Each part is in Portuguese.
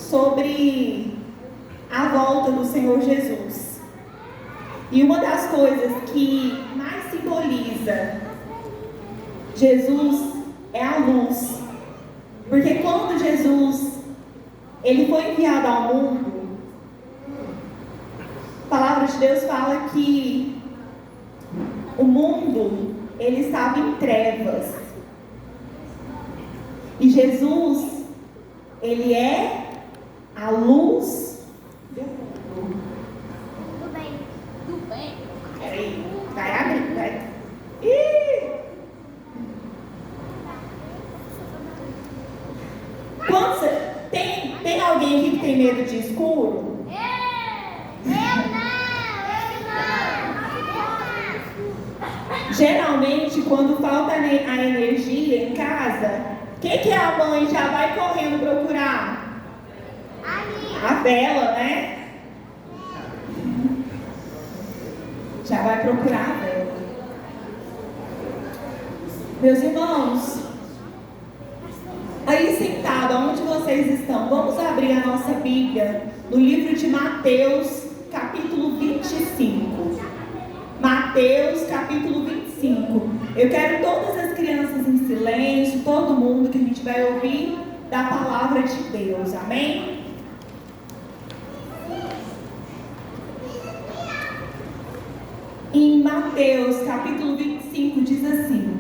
sobre a volta do Senhor Jesus. E uma das coisas que mais simboliza Jesus é a luz. Porque quando Jesus ele foi enviado ao mundo, a palavra de Deus fala que o mundo ele estava em trevas. E Jesus, ele é a luz do mundo. Tudo bem, tudo bem. Peraí, vai abrir, vai. Ih! Tem alguém aqui que tem medo de escuro? Eu não. Geralmente, quando falta a energia em casa, o que a mãe já vai correndo procurar? A vela, né? Já vai procurar a vela. Meus irmãos, aí sentado, onde vocês estão, vamos abrir a nossa Bíblia no livro de Mateus, capítulo 25. Mateus, capítulo 25. Eu quero todas as crianças em silêncio, todo mundo, que a gente vai ouvir da palavra de Deus. Amém? Em Mateus, capítulo 25, diz assim: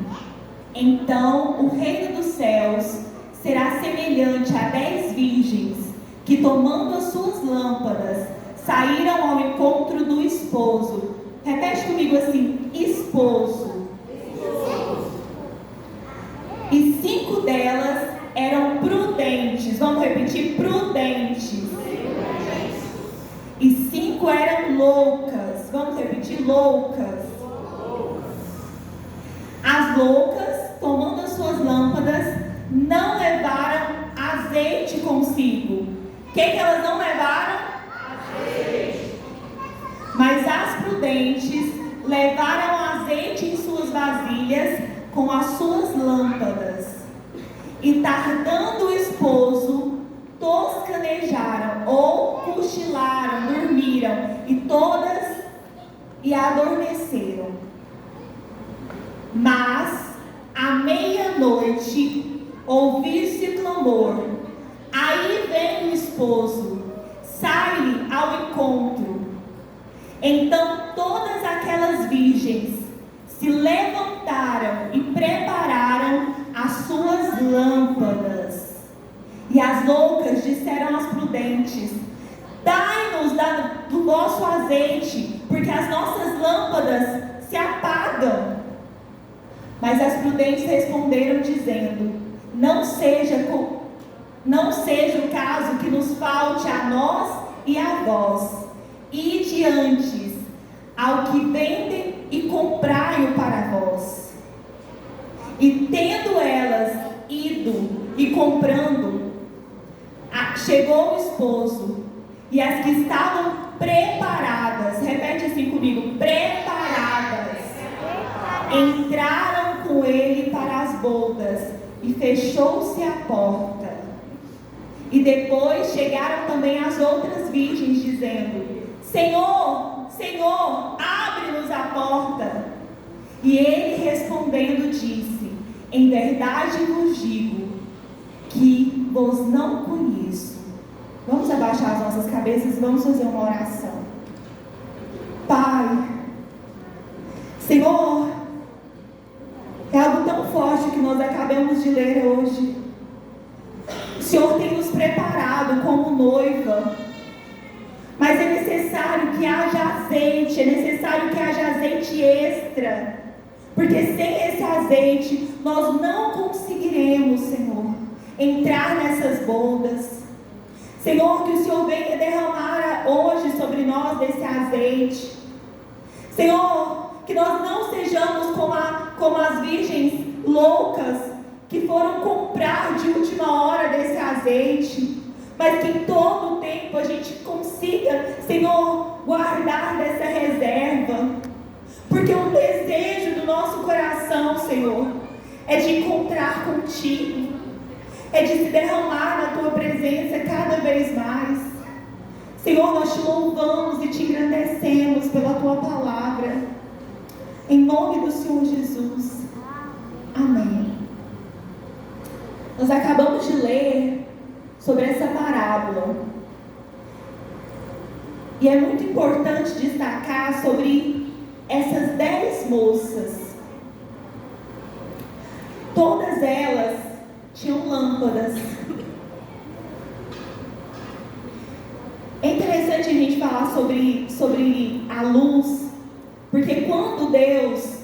Então o reino dos céus será semelhante a 10 virgens que, tomando as suas lâmpadas, saíram ao encontro do esposo. Repete comigo assim: esposo. E 5 delas eram prudentes. Vamos repetir: prudentes. E 5 eram loucas. Vamos repetir: loucas. As loucas, tomando as suas lâmpadas, não levaram azeite consigo. O que elas não levaram? Azeite. Mas as prudentes levaram azeite em suas vasilhas com as suas lâmpadas. E tardando o esposo, toscanejaram ou cochilaram, dormiram, e adormeceram. Mas à meia-noite ouviu-se clamor: aí vem o esposo, sai-lhe ao encontro. Então todas aquelas virgens se levantaram e prepararam as suas lâmpadas. E as loucas disseram às prudentes: dai-nos do vosso azeite, porque as nossas lâmpadas se apagam. Mas as prudentes responderam dizendo: não seja o caso que nos falte a nós e a vós. Ide antes ao que vendem e comprai-o para vós. E tendo elas ido e comprando, chegou o esposo, e as que estavam preparadas, repete assim comigo: preparadas, entraram com ele para as bodas, e fechou-se a porta. E depois chegaram também as outras virgens, dizendo: Senhor, Senhor, abre-nos a porta. E ele respondendo disse: em verdade vos digo que vos não conheço. Vamos abaixar as nossas cabeças e vamos fazer uma oração. Pai, Senhor, é algo tão forte que nós acabamos de ler hoje. O Senhor tem nos preparado como noiva, mas é necessário que haja azeite, é necessário que haja azeite extra, porque sem esse azeite nós não conseguiremos, Senhor, entrar nessas bodas. Senhor, que o Senhor venha derramar hoje sobre nós desse azeite. Senhor, que nós não sejamos como as virgens loucas que foram comprar de última hora desse azeite, mas que em todo o tempo a gente consiga, Senhor, guardar dessa reserva, porque o desejo do nosso coração, Senhor, é de encontrar contigo, é de se derramar na tua presença cada vez mais. Senhor, nós te louvamos e te engrandecemos pela tua palavra. Em nome do Senhor Jesus. Amém. Nós acabamos de ler sobre essa parábola. E é muito importante destacar sobre essas 10 moças. Todas elas tinham lâmpadas. É interessante a gente falar sobre a luz, porque quando Deus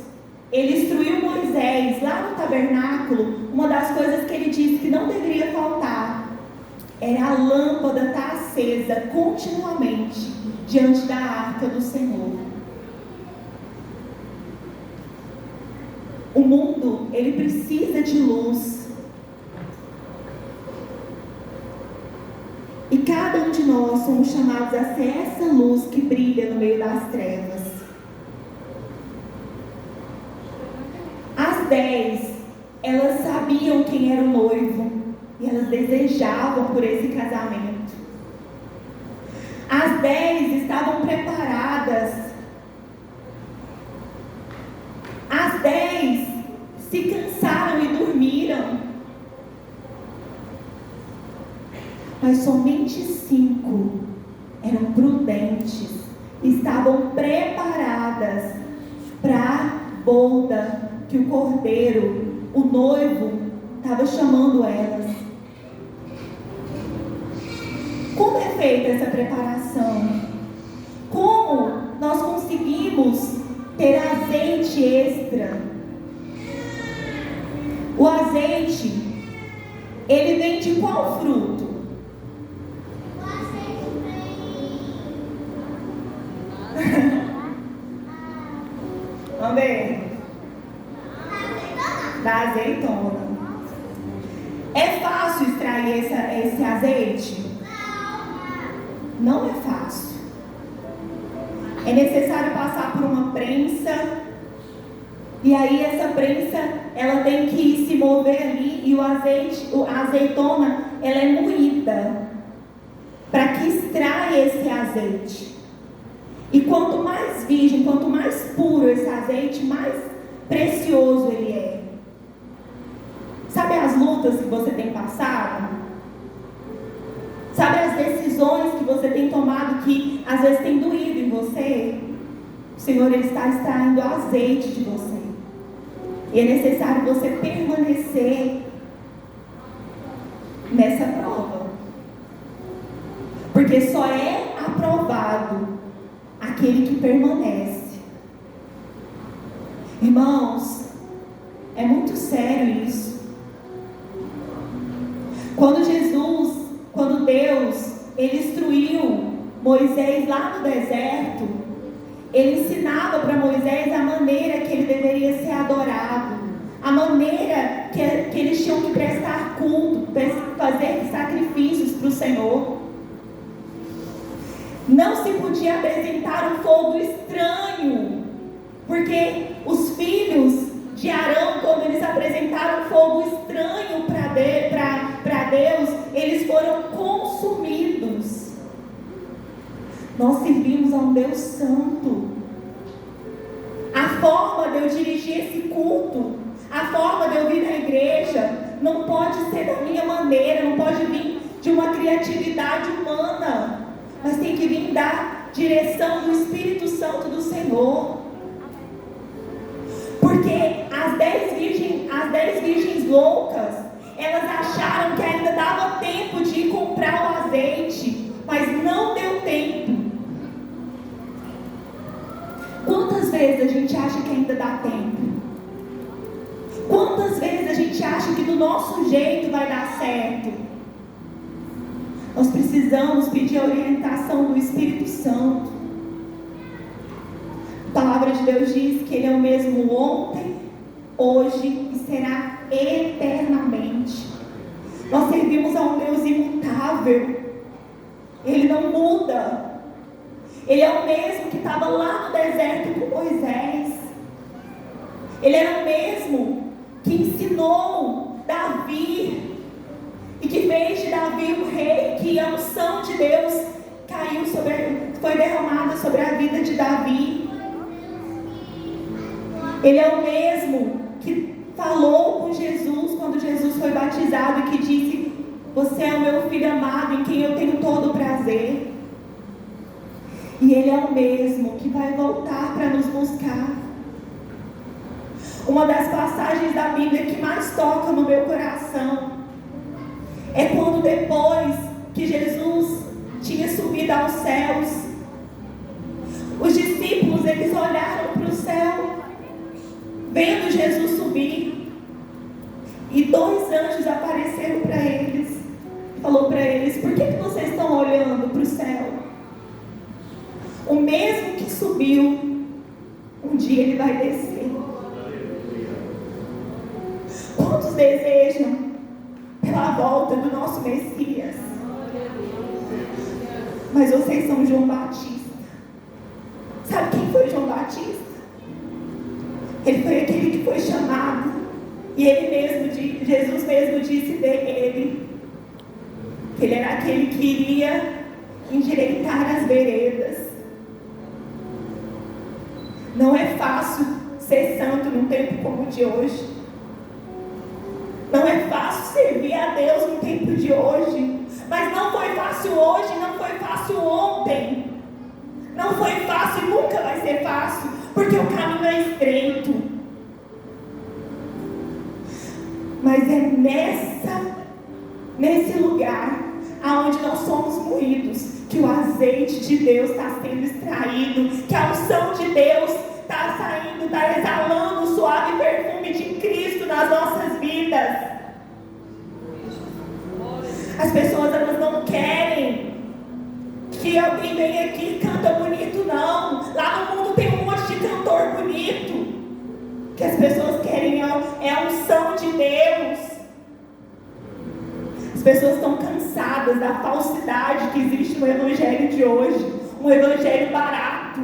ele instruiu Moisés lá no tabernáculo, uma das coisas que ele disse que não deveria faltar era a lâmpada estar acesa continuamente diante da arca do Senhor. O mundo, ele precisa de luz. E cada um de nós somos chamados a ser essa luz que brilha no meio das trevas. As 10, elas sabiam quem era o noivo e elas desejavam por esse casamento. As 10 estavam preparadas. As 10 se cansaram e dormiram. Mas somente 5 eram prudentes, estavam preparadas para a boda que o cordeiro, o noivo, estava chamando elas. Como é feita essa preparação? Como nós conseguimos ter azeite extra? O azeite, ele vem de qual fruto? Vamos ver. Da azeitona. É fácil extrair esse azeite? Não é fácil. É necessário passar por uma prensa. E aí essa prensa, ela tem que se mover ali. E a azeitona, ela é moída para que extraia esse azeite. E quanto mais virgem, quanto mais puro esse azeite, mais precioso ele é. Sabe as lutas que você tem passado? Sabe as decisões que você tem tomado que às vezes tem doído em você? O Senhor ele está extraindo azeite de você. E é necessário você permanecer nessa prova. Porque só é aprovado aquele que permanece. Irmãos, é muito sério isso. Quando Deus, ele instruiu Moisés lá no deserto, ele ensinava para Moisés a maneira que ele deveria ser adorado, a maneira que eles tinham que prestar culto, fazer sacrifícios para o Senhor. Não se podia apresentar um fogo estranho, porque os filhos de Arão, quando eles apresentaram fogo estranho para Deus, eles foram consumidos. Nós servimos a um Deus santo. A forma de eu dirigir esse culto, a forma de eu vir na igreja, não pode ser da minha maneira, não pode vir de uma criatividade humana, mas tem que vir da direção do Espírito Santo do Senhor. Porque as 10 virgens loucas, elas acharam que ainda dava tempo de ir comprar o azeite, mas não deu tempo. Quantas vezes a gente acha que ainda dá tempo? Quantas vezes a gente acha que do nosso jeito vai dar certo? Nós precisamos pedir a orientação do Espírito Santo. A palavra de Deus diz que Ele é o mesmo ontem, hoje e será eternamente. Nós servimos a um Deus imutável. Ele não muda. Ele é o mesmo que estava lá no deserto com Moisés. Ele era o mesmo que ensinou Davi. e que fez de Davi um rei, que a unção de Deus foi derramada sobre a vida de Davi. Ele é o mesmo que falou com Jesus quando Jesus foi batizado e que disse: você é o meu filho amado em quem eu tenho todo o prazer. E Ele é o mesmo que vai voltar para nos buscar. Uma das passagens da Bíblia que mais toca no meu coração é quando, depois que Jesus tinha subido aos céus, os discípulos, eles olharam para o céu, vendo Jesus subir, e 2 anjos apareceram para eles. Falou para eles: por que vocês estão olhando para o céu? O mesmo que subiu, um dia ele vai descer. Quantos desejam pela volta do nosso Messias? Mas vocês são João Batista. Sabe quem foi João Batista? Ele foi aquele que foi chamado, e Jesus mesmo disse dele que ele era aquele que iria endireitar as veredas. Não é fácil ser santo num tempo como o de hoje. Não é fácil servir a Deus no tempo de hoje. Mas não foi fácil hoje, não foi fácil ontem. Não foi fácil e nunca vai ser fácil, porque o caminho é estreito. Mas é nesse lugar aonde nós somos moídos, que o azeite de Deus está sendo extraído, que a unção de Deus está saindo, está exalando o suave perfume de Cristo nas nossas vidas. As pessoas, elas não querem que alguém venha aqui e canta bonito, não. Lá no mundo tem um monte de cantor bonito. O que as pessoas querem é a unção de Deus. As pessoas estão cansadas da falsidade que existe no evangelho de hoje, um evangelho barato,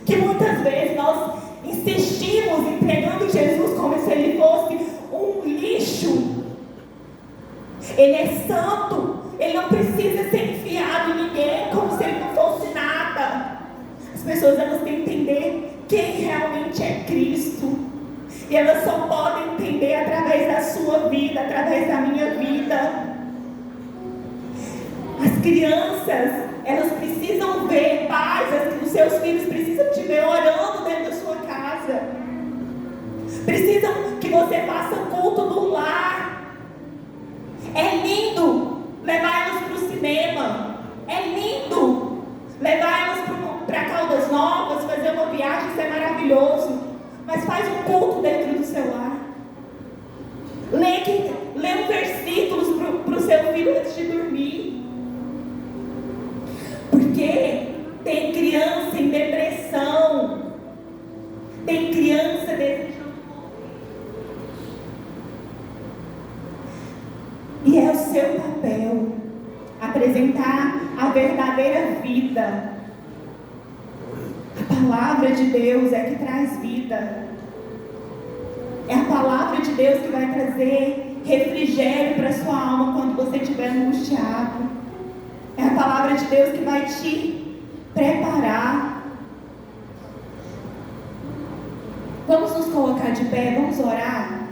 que muitas vezes nós insistimos em pregando Jesus como se ele fosse um lixo. Ele é santo, ele não precisa ser enfiado em ninguém como se ele não fosse nada. As pessoas, elas têm que entender quem realmente é Cristo, e elas só podem entender através da sua vida, através da minha vida. As crianças, elas precisam ver pais, os seus filhos precisam te ver orando dentro da sua casa. Precisam que você faça culto no lar. É lindo levar elas para o cinema. É lindo levar elas para Caldas Novas, fazer uma viagem, isso é maravilhoso. Mas faz um culto dentro do seu lar. Lê um versículo para o seu filho antes de dormir. Porque tem criança em depressão. Tem criança desejando morrer. E é o seu papel apresentar a verdadeira vida. A palavra de Deus é que traz vida. É a palavra de Deus que vai trazer refrigério para a sua alma quando você estiver angustiado. É a palavra de Deus que vai te preparar. Vamos nos colocar de pé, vamos orar.